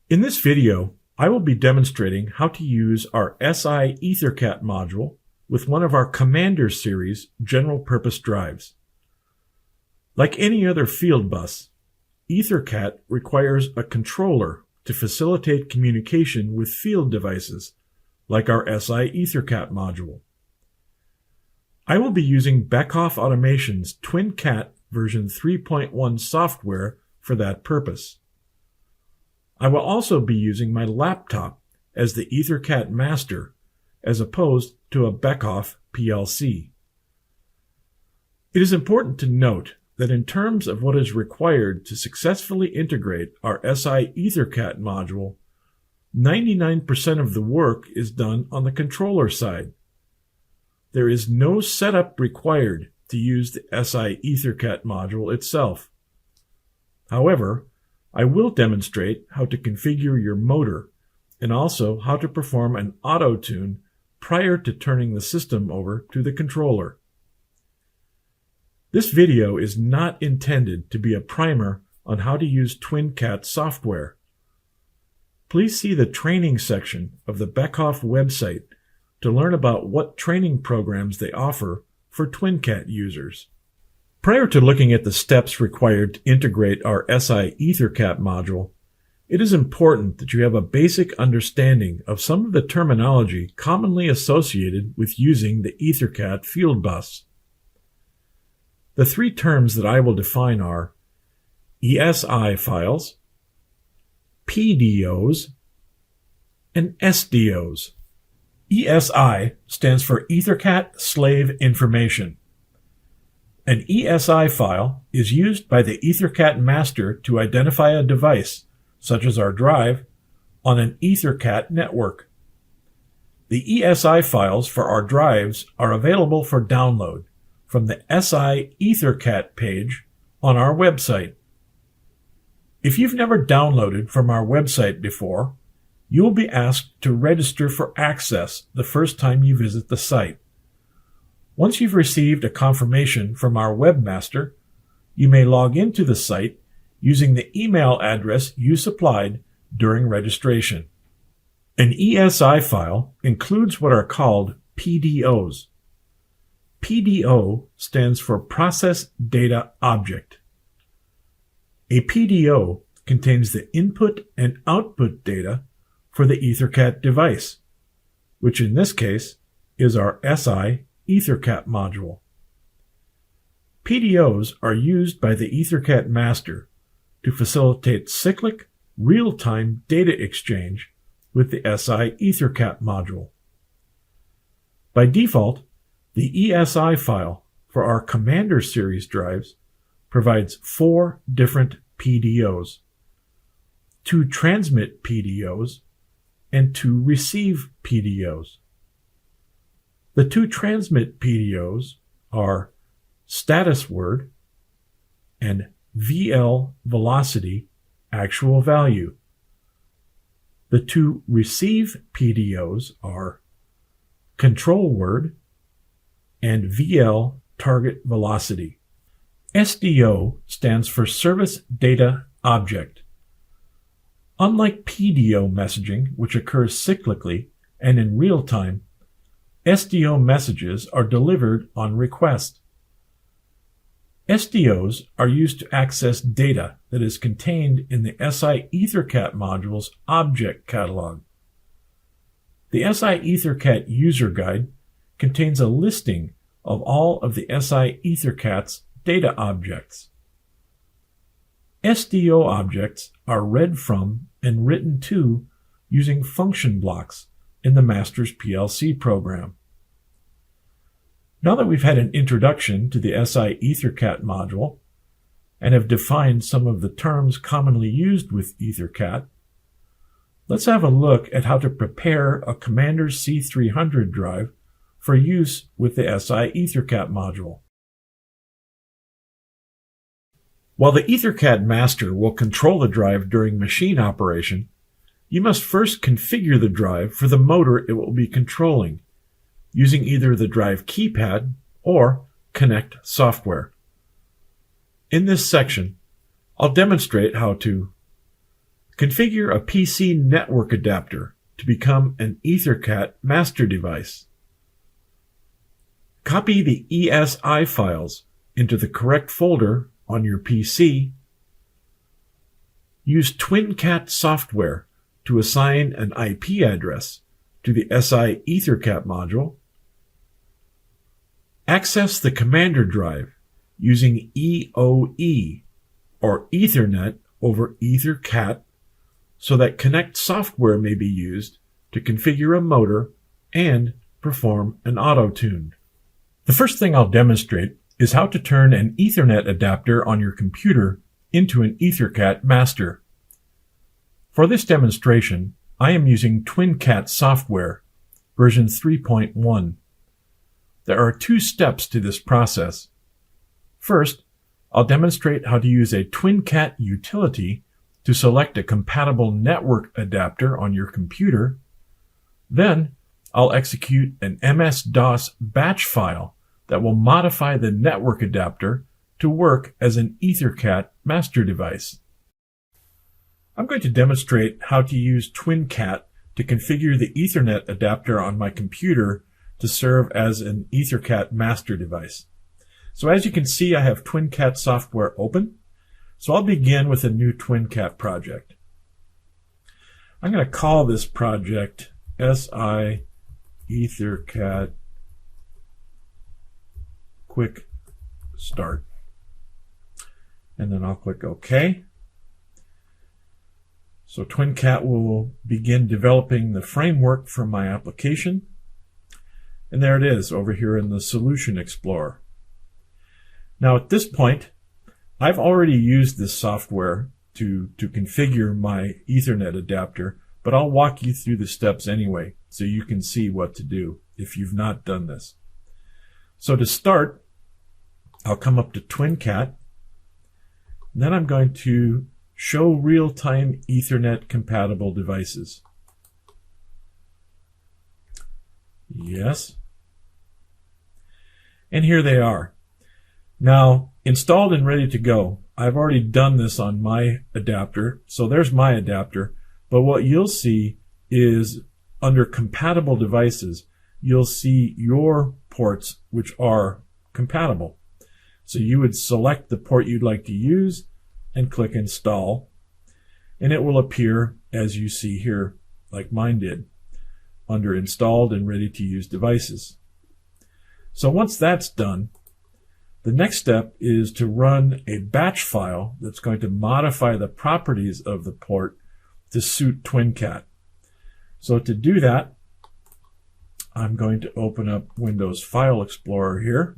In this video, I will be demonstrating how to use our SI Ethercat module with one of our Commander series general purpose drives. Like any other field bus, Ethercat requires a controller to facilitate communication with field devices, like our SI Ethercat module. I will be using Beckhoff Automation's TwinCat version 3.1 software for that purpose. I will also be using my laptop as the Ethercat master, as opposed to a Beckhoff PLC. It is important to note that in terms of what is required to successfully integrate our SI Ethercat module, 99% of the work is done on the controller side. There is no setup required to use the SI Ethercat module itself. However, I will demonstrate how to configure your motor and also how to perform an auto tune prior to turning the system over to the controller. This video is not intended to be a primer on how to use TwinCat software. Please see the training section of the Beckhoff website to learn about what training programs they offer for TwinCat users. Prior to looking at the steps required to integrate our SI Ethercat module, it is important that you have a basic understanding of some of the terminology commonly associated with using the Ethercat field bus. The three terms that I will define are ESI files, PDOs, and SDOs. ESI stands for Ethercat Slave Information. An ESI file is used by the Ethercat master to identify a device, such as our drive, on an Ethercat network. The ESI files for our drives are available for download from the SI Ethercat page on our website. If you've never downloaded from our website before, you will be asked to register for access the first time you visit the site. Once you've received a confirmation from our webmaster, you may log into the site using the email address you supplied during registration. An ESI file includes what are called PDOs. PDO stands for Process Data Object. A PDO contains the input and output data for the Ethercat device, which in this case is our SI Ethercat module. PDOs are used by the Ethercat master to facilitate cyclic, real-time data exchange with the SI Ethercat module. By default, the ESI file for our Commander series drives provides 4 different PDOs, 2 transmit PDOs, and 2 receive PDOs. The 2 transmit PDOs are status word and VL velocity actual value. The 2 receive PDOs are control word and VL target velocity. SDO stands for Service Data Object. Unlike PDO messaging, which occurs cyclically and in real time, SDO messages are delivered on request. SDOs are used to access data that is contained in the SI Ethercat module's object catalog. The SI Ethercat user guide contains a listing of all of the SI Ethercat's data objects. SDO objects are read from and written to using function blocks in the master's PLC program. Now that we've had an introduction to the SI Ethercat module and have defined some of the terms commonly used with Ethercat, let's have a look at how to prepare a Commander C300 drive for use with the SI Ethercat module. While the Ethercat master will control the drive during machine operation, you must first configure the drive for the motor it will be controlling, using either the drive keypad or Connect software. In this section, I'll demonstrate how to Configure a PC network adapter to become an Ethercat master device. Copy the ESI files into the correct folder on your PC. Use TwinCat software to assign an IP address to the SI Ethercat module. Access the commander drive using EOE or Ethernet over Ethercat so that Connect software may be used to configure a motor and perform an auto-tune. The first thing I'll demonstrate is how to turn an Ethernet adapter on your computer into an Ethercat master. For this demonstration, I am using TwinCat software, version 3.1. There are 2 steps to this process. First, I'll demonstrate how to use a TwinCat utility to select a compatible network adapter on your computer. Then, I'll execute an MS-DOS batch file that will modify the network adapter to work as an Ethercat master device. I'm going to demonstrate how to use TwinCat to configure the Ethernet adapter on my computer to serve as an Ethercat master device. So as you can see, I have TwinCat software open. So I'll begin with a new TwinCat project. I'm going to call this project SI Ethercat Quick Start. And then I'll click OK. So TwinCat will begin developing the framework for my application. And there it is over here in the Solution Explorer. Now at this point, I've already used this software to configure my Ethernet adapter, but I'll walk you through the steps anyway so you can see what to do if you've not done this. So to start, I'll come up to TwinCat. Then I'm going to show real-time Ethernet compatible devices. Yes. And here they are. Now, installed and ready to go. I've already done this on my adapter, so there's my adapter. But what you'll see is under compatible devices, you'll see your ports which are compatible. So you would select the port you'd like to use and click Install, and it will appear as you see here, like mine did, under Installed and Ready to Use Devices. So once that's done, the next step is to run a batch file that's going to modify the properties of the port to suit TwinCat. So to do that, I'm going to open up Windows File Explorer here,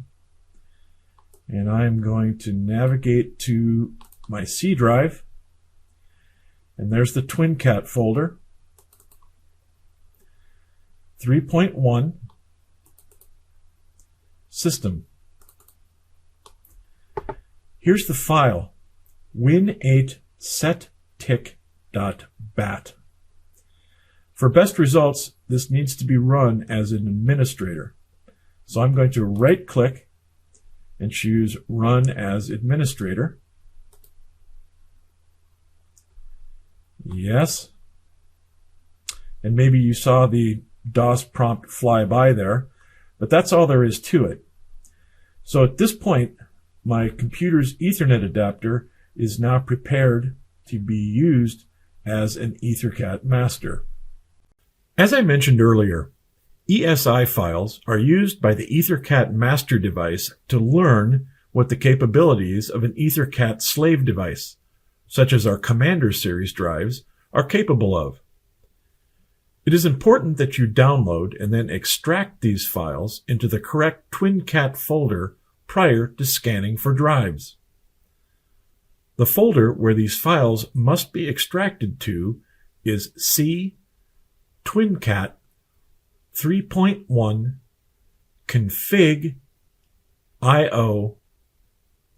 and I'm going to navigate to my C drive, and there's the TwinCat folder, 3.1, System. Here's the file, win8settick.bat. For best results, this needs to be run as an administrator. So I'm going to right-click and choose Run as Administrator. Yes. And maybe you saw the DOS prompt fly by there, but that's all there is to it. So at this point, my computer's Ethernet adapter is now prepared to be used as an Ethercat master. As I mentioned earlier, ESI files are used by the Ethercat master device to learn what the capabilities of an Ethercat slave device, such as our Commander series drives, are capable of. It is important that you download and then extract these files into the correct TwinCat folder prior to scanning for drives. The folder where these files must be extracted to is C TwinCat 3.1 config IO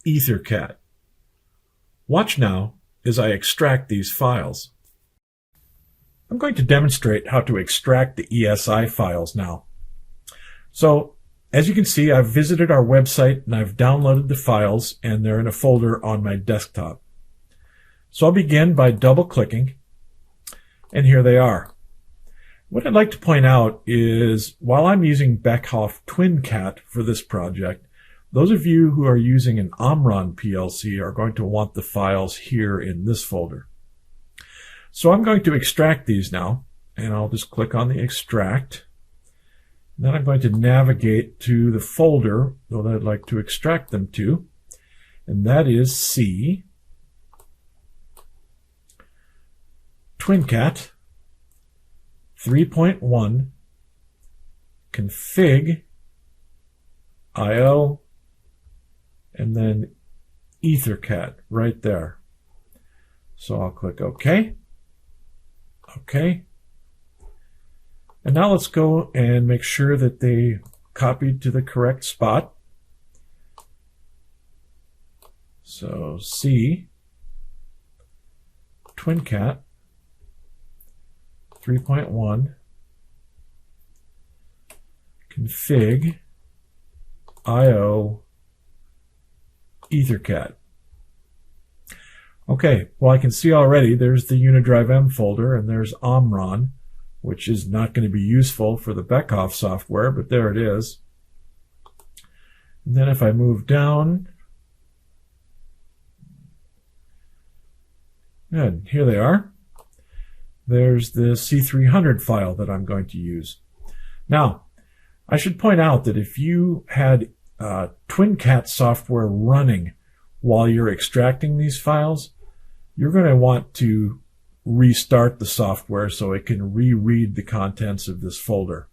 Ethercat. Watch now as I extract these files. I'm going to demonstrate how to extract the ESI files now. So, as you can see, I've visited our website and I've downloaded the files, and they're in a folder on my desktop. So I'll begin by double-clicking And here they are. What I'd like to point out is, while I'm using Beckhoff TwinCat for this project, those of you who are using an Omron PLC are going to want the files here in this folder. So I'm going to extract these now, and I'll just click on the extract. Then I'm going to navigate to the folder that I'd like to extract them to, and that is C, TwinCat, 3.1, config, IO, and then Ethercat right there. So I'll click OK. OK. And now let's go and make sure that they copied to the correct spot. So C, TwinCat, 3.1, config, IO, Ethercat. Okay, well I can see already there's the Unidrive M folder and there's Omron, which is not going to be useful for the Beckhoff software, but there it is. And then if I move down, good, here they are. There's the C300 file that I'm going to use. Now, I should point out that if you had TwinCat software running while you're extracting these files, you're going to want to restart the software so it can reread the contents of this folder.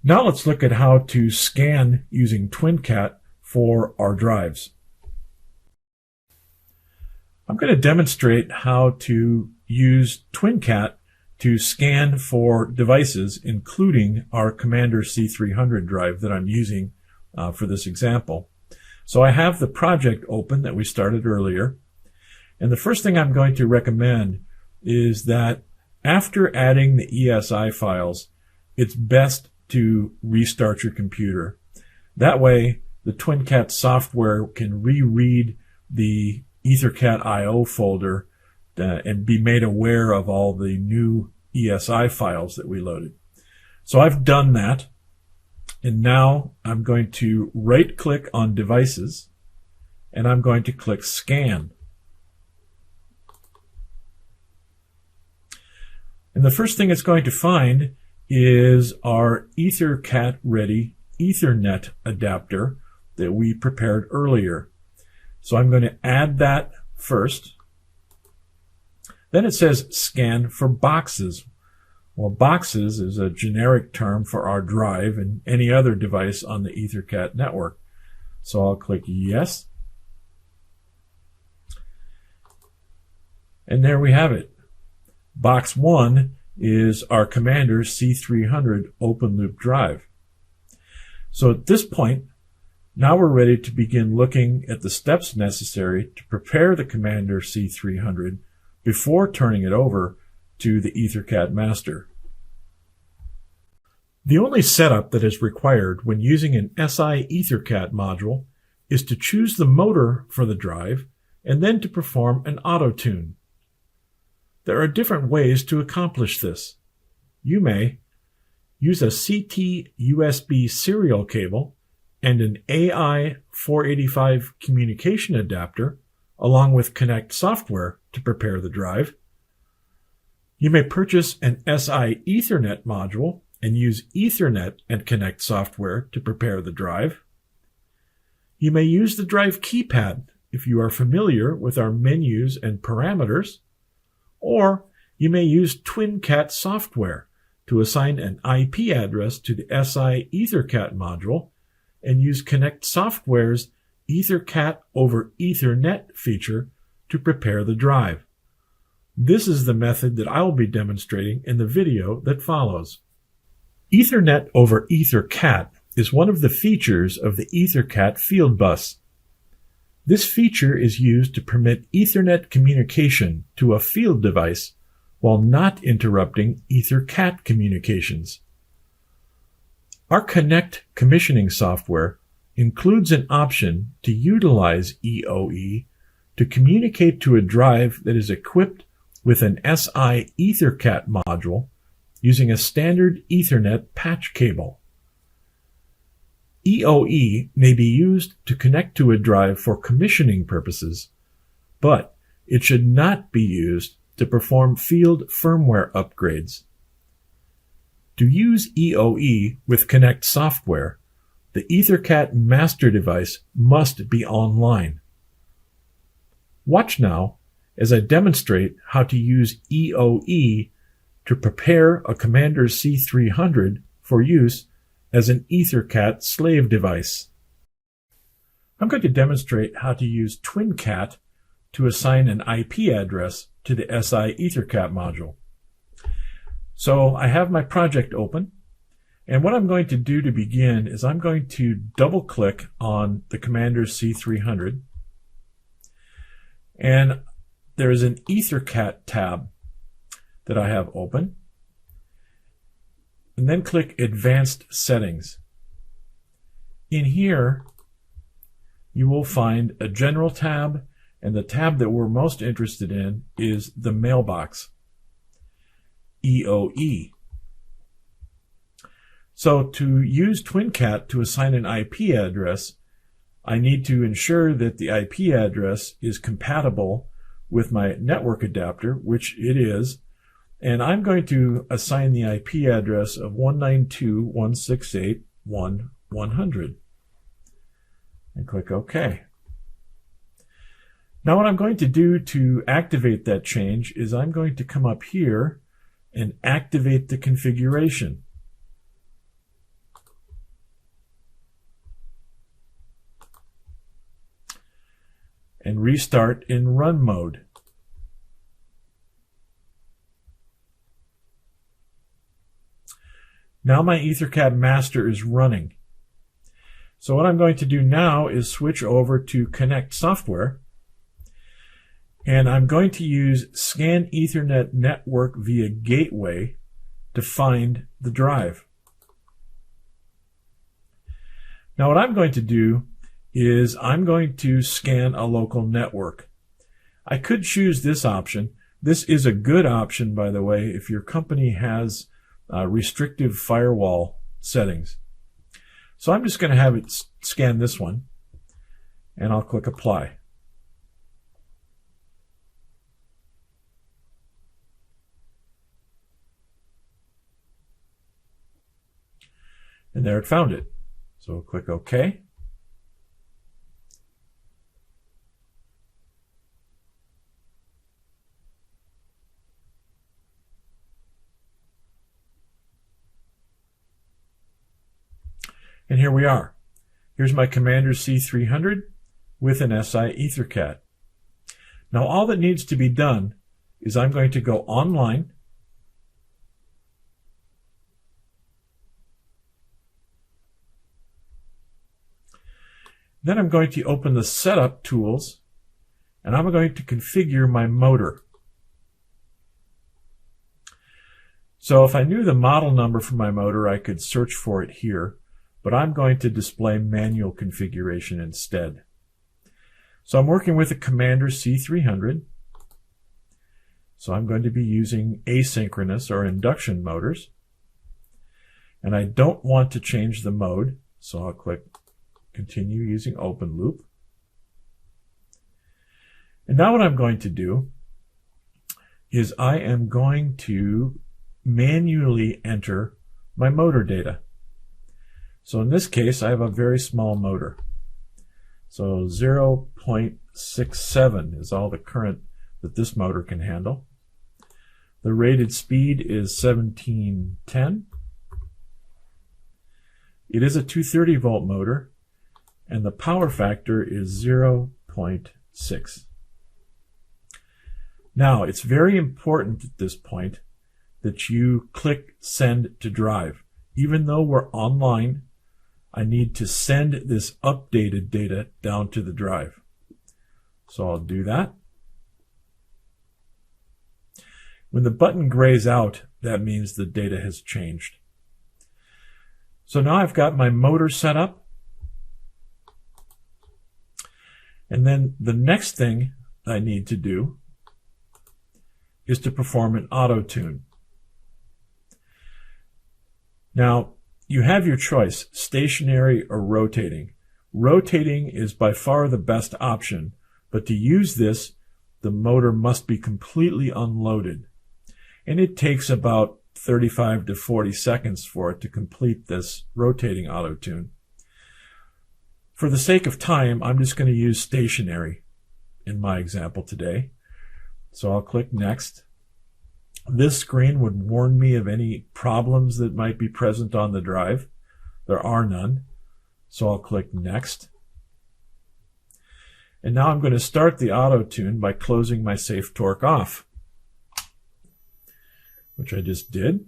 Now let's look at how to scan using TwinCat for our drives. I'm going to demonstrate how to use TwinCat to scan for devices, including our Commander C300 drive that I'm using for this example. So I have the project open that we started earlier. And the first thing I'm going to recommend is that after adding the ESI files, it's best to restart your computer. That way, the TwinCat software can reread the Ethercat IO folder and be made aware of all the new ESI files that we loaded. So I've done that. And now I'm going to right-click on Devices, and I'm going to click Scan. And the first thing it's going to find is our Ethercat ready Ethernet adapter that we prepared earlier. So I'm going to add that first. Then it says scan for boxes. Well, boxes is a generic term for our drive and any other device on the Ethercat network. So I'll click yes. And there we have it. Box 1 is our Commander C300 open loop drive. So at this point, now we're ready to begin looking at the steps necessary to prepare the Commander C300 before turning it over to the Ethercat master. The only setup that is required when using an SI Ethercat module is to choose the motor for the drive and then to perform an auto tune. There are different ways to accomplish this. You may use a CT USB serial cable and an AI 485 communication adapter along with Connect software to prepare the drive. You may purchase an SI Ethernet module and use Ethernet and Connect software to prepare the drive. You may use the drive keypad if you are familiar with our menus and parameters. Or you may use TwinCat software to assign an IP address to the SI Ethercat module and use Connect software's Ethercat over Ethernet feature to prepare the drive. This is the method that I will be demonstrating in the video that follows. Ethernet over Ethercat is one of the features of the Ethercat field bus. This feature is used to permit Ethernet communication to a field device while not interrupting Ethercat communications. Our Connect commissioning software includes an option to utilize EOE to communicate to a drive that is equipped with an SI Ethercat module using a standard Ethernet patch cable. EOE may be used to connect to a drive for commissioning purposes, but it should not be used to perform field firmware upgrades. To use EOE with Connect software, the Ethercat master device must be online. Watch now as I demonstrate how to use EOE to prepare a Commander C300 for use as an Ethercat slave device. I'm going to demonstrate how to use TwinCat to assign an IP address to the SI Ethercat module. So I have my project open, and what I'm going to do to begin is I'm going to double-click on the Commander C300, and there is an Ethercat tab that I have open, and then click Advanced Settings. In here, you will find a General tab, and the tab that we're most interested in is the Mailbox, EOE. So to use TwinCat to assign an IP address, I need to ensure that the IP address is compatible with my network adapter, which it is, and I'm going to assign the IP address of 192.168.1.100 and click OK. Now what I'm going to do to activate that change is I'm going to come up here and activate the configuration. And restart in run mode. Now my Ethercat master is running. So what I'm going to do now is switch over to Connect software, and I'm going to use Scan Ethernet Network via Gateway to find the drive. Now what I'm going to do is I'm going to scan a local network. I could choose this option. This is a good option, by the way, if your company has restrictive firewall settings. So I'm just going to have it scan this one, and I'll click Apply. And there it found it. So click OK. And here we are. Here's my Commander C300 with an SI Ethercat. Now all that needs to be done is I'm going to go online, then I'm going to open the Setup tools, and I'm going to configure my motor. So if I knew the model number for my motor, I could search for it here, but I'm going to display manual configuration instead. So I'm working with a Commander C300, so I'm going to be using asynchronous or induction motors, and I don't want to change the mode, so I'll click Continue using Open Loop. And now what I'm going to do is I am going to manually enter my motor data. So in this case, I have a very small motor. So 0.67 is all the current that this motor can handle. The rated speed is 1710. It is a 230 volt motor, and the power factor is 0.6. Now, it's very important at this point that you click Send to Drive. Even though we're online, I need to send this updated data down to the drive. So I'll do that. When the button grays out, that means the data has changed. So now I've got my motor set up. And then the next thing I need to do is to perform an auto tune. Now, you have your choice, stationary or rotating. Rotating is by far the best option, but to use this, the motor must be completely unloaded. And it takes about 35 to 40 seconds for it to complete this rotating auto tune. For the sake of time, I'm just going to use stationary in my example today. So I'll click Next. This screen would warn me of any problems that might be present on the drive. There are none. So I'll click Next. And now I'm going to start the auto tune by closing my safe torque off, which I just did.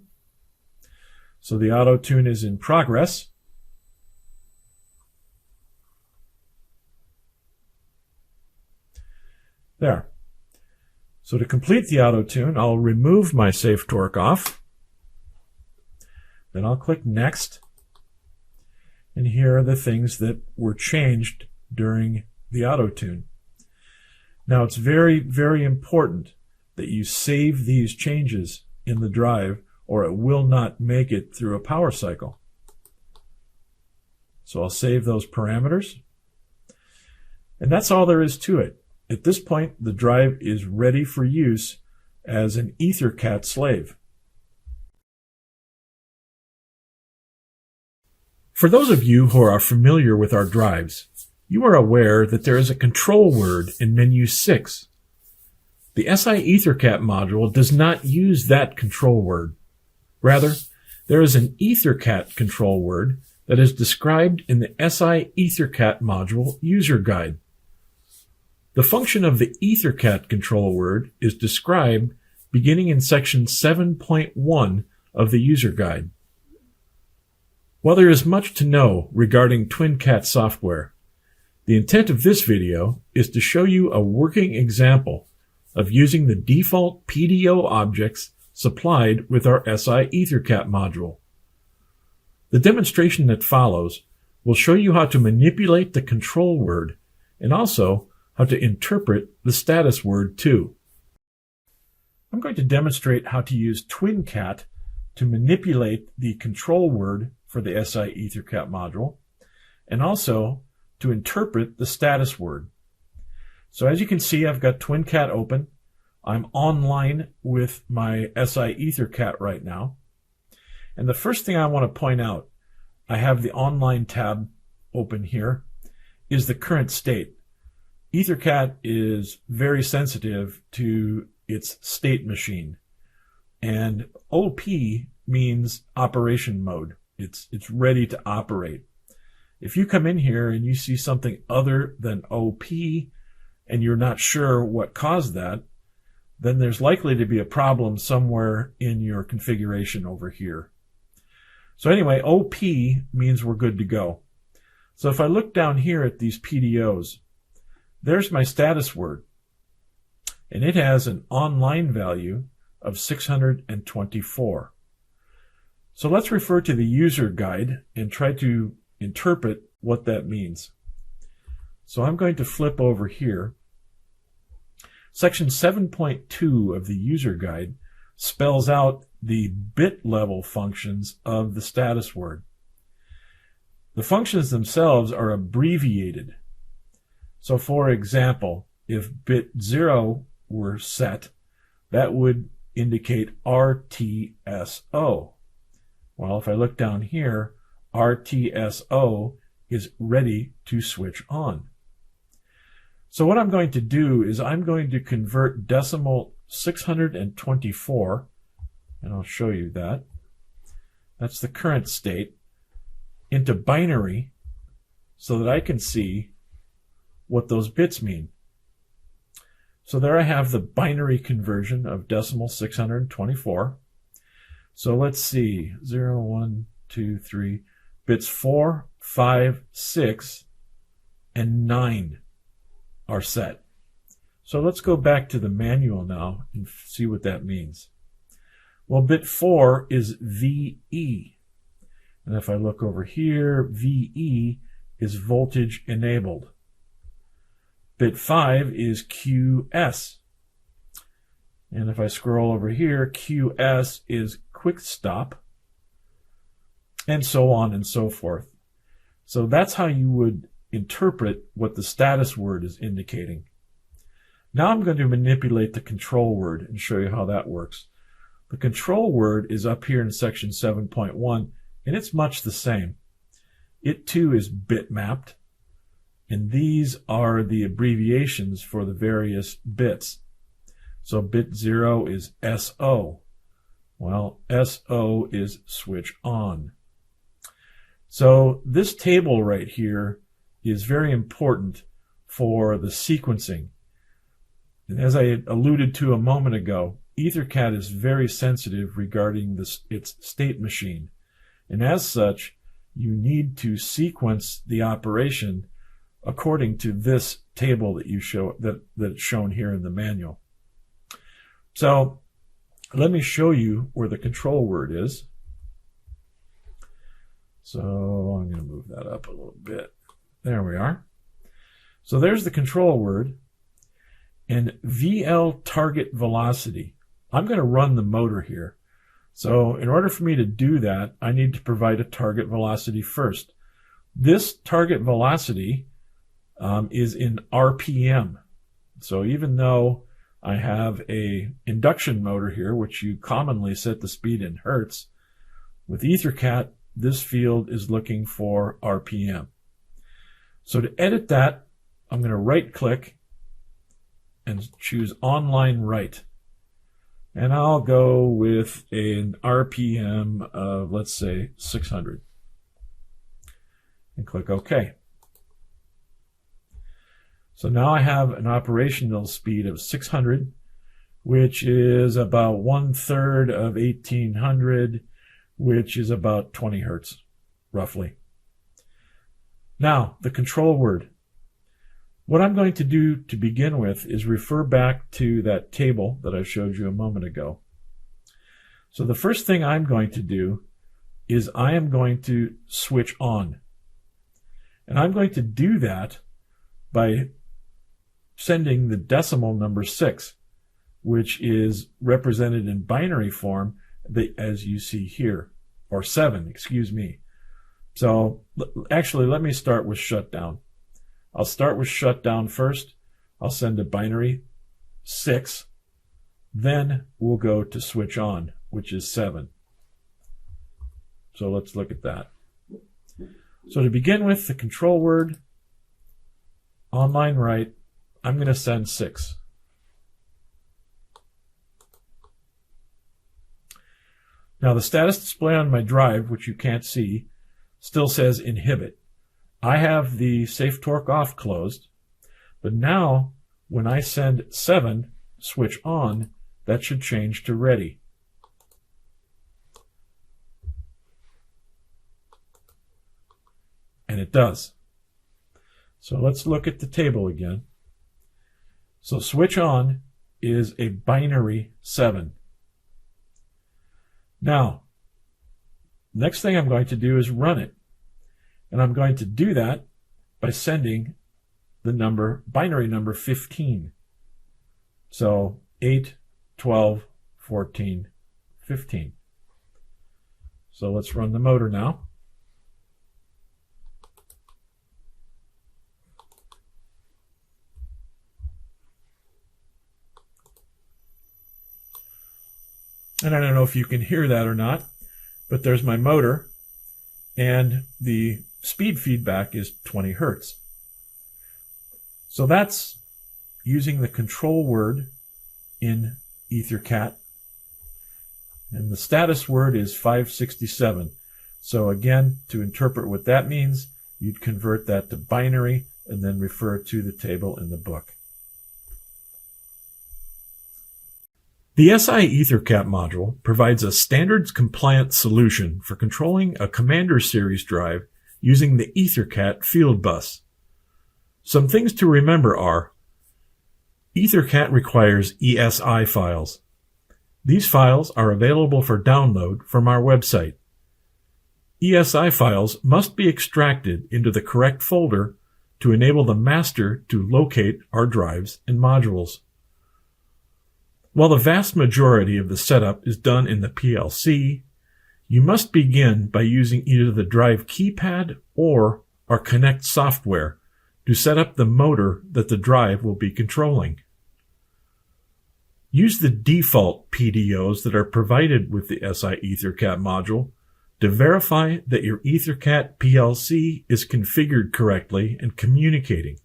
So the auto tune is in progress. There. So to complete the auto tune, I'll remove my safe torque off. Then I'll click Next. And here are the things that were changed during the auto tune. Now it's very, very important that you save these changes in the drive or it will not make it through a power cycle. So I'll save those parameters. And that's all there is to it. At this point, the drive is ready for use as an Ethercat slave. For those of you who are familiar with our drives, you are aware that there is a control word in menu 6. The SI Ethercat module does not use that control word. Rather, there is an Ethercat control word that is described in the SI Ethercat module user guide. The function of the Ethercat control word is described beginning in section 7.1 of the user guide. While there is much to know regarding TwinCat software, the intent of this video is to show you a working example of using the default PDO objects supplied with our SI Ethercat module. The demonstration that follows will show you how to manipulate the control word and also how to interpret the status word too. I'm going to demonstrate how to use TwinCat to manipulate the control word for the SI Ethercat module and also to interpret the status word. So as you can see, I've got TwinCat open. I'm online with my SI Ethercat right now. And the first thing I want to point out, I have the online tab open here, is the current state. Ethercat is very sensitive to its state machine. And OP means operation mode. It's ready to operate. If you come in here and you see something other than OP and you're not sure what caused that, then there's likely to be a problem somewhere in your configuration over here. So anyway, OP means we're good to go. So if I look down here at these PDOs, there's my status word, and it has an online value of 624. So let's refer to the user guide and try to interpret what that means. So I'm going to flip over here. Section 7.2 of the user guide spells out the bit level functions of the status word. The functions themselves are abbreviated. So for example, if bit 0 were set, that would indicate RTSO. Well, if I look down here, RTSO is ready to switch on. So what I'm going to do is I'm going to convert decimal 624, and I'll show you that. That's the current state, into binary so that I can see what those bits mean. So there I have the binary conversion of decimal 624. So let's see, 0, 1, 2, 3, bits 4, 5, 6, and 9 are set. So let's go back to the manual now and see what that means. Well, bit 4 is VE. And if I look over here, VE is voltage enabled. Bit 5 is QS. And if I scroll over here, QS is quick stop, and so on and so forth. So that's how you would interpret what the status word is indicating. Now I'm going to manipulate the control word and show you how that works. The control word is up here in section 7.1, and it's much the same. It too is bit mapped, and these are the abbreviations for the various bits. So bit 0 is SO. Well, SO is switch on. So this table right here is very important for the sequencing. And as I alluded to a moment ago, Ethercat is very sensitive regarding its state machine. And as such, you need to sequence the operation according to this table that's shown here in the manual. So let me show you where the control word is. So I'm going to move that up a little bit. There we are. So there's the control word. And VL target velocity. I'm going to run the motor here. So in order for me to do that, I need to provide a target velocity first. This target velocity is in RPM. So even though I have a induction motor here, which you commonly set the speed in hertz, with Ethercat, this field is looking for RPM. So to edit that, I'm going to right-click and choose Online Write. And I'll go with an RPM of, let's say, 600. And click OK. So now I have an operational speed of 600, which is about 1/3 of 1800, which is about 20 hertz, roughly. Now, the control word. What I'm going to do to begin with is refer back to that table that I showed you a moment ago. So the first thing I'm going to do is I am going to switch on. And I'm going to do that by sending the decimal number 6, which is represented in binary form as you see here, or 7, excuse me. So actually, let me start with shutdown. I'll start with shutdown first. I'll send a binary 6. Then we'll go to switch on, which is 7. So let's look at that. So to begin with, the control word, Online Write, I'm going to send 6. Now the status display on my drive, which you can't see, still says inhibit. I have the safe torque off closed, but now when I send 7, switch on, that should change to ready. And it does. So let's look at the table again. So switch on is a binary 7. Now, next thing I'm going to do is run it. And I'm going to do that by sending the binary number 15. So 8, 12, 14, 15. So let's run the motor now. And I don't know if you can hear that or not, but there's my motor, and the speed feedback is 20 hertz. So that's using the control word in Ethercat. And the status word is 567. So again, to interpret what that means, you'd convert that to binary and then refer to the table in the book. The SI Ethercat module provides a standards-compliant solution for controlling a Commander Series drive using the Ethercat field bus. Some things to remember are: Ethercat requires ESI files. These files are available for download from our website. ESI files must be extracted into the correct folder to enable the master to locate our drives and modules. While the vast majority of the setup is done in the PLC, you must begin by using either the drive keypad or our Connect software to set up the motor that the drive will be controlling. Use the default PDOs that are provided with the SI Ethercat module to verify that your Ethercat PLC is configured correctly and communicating,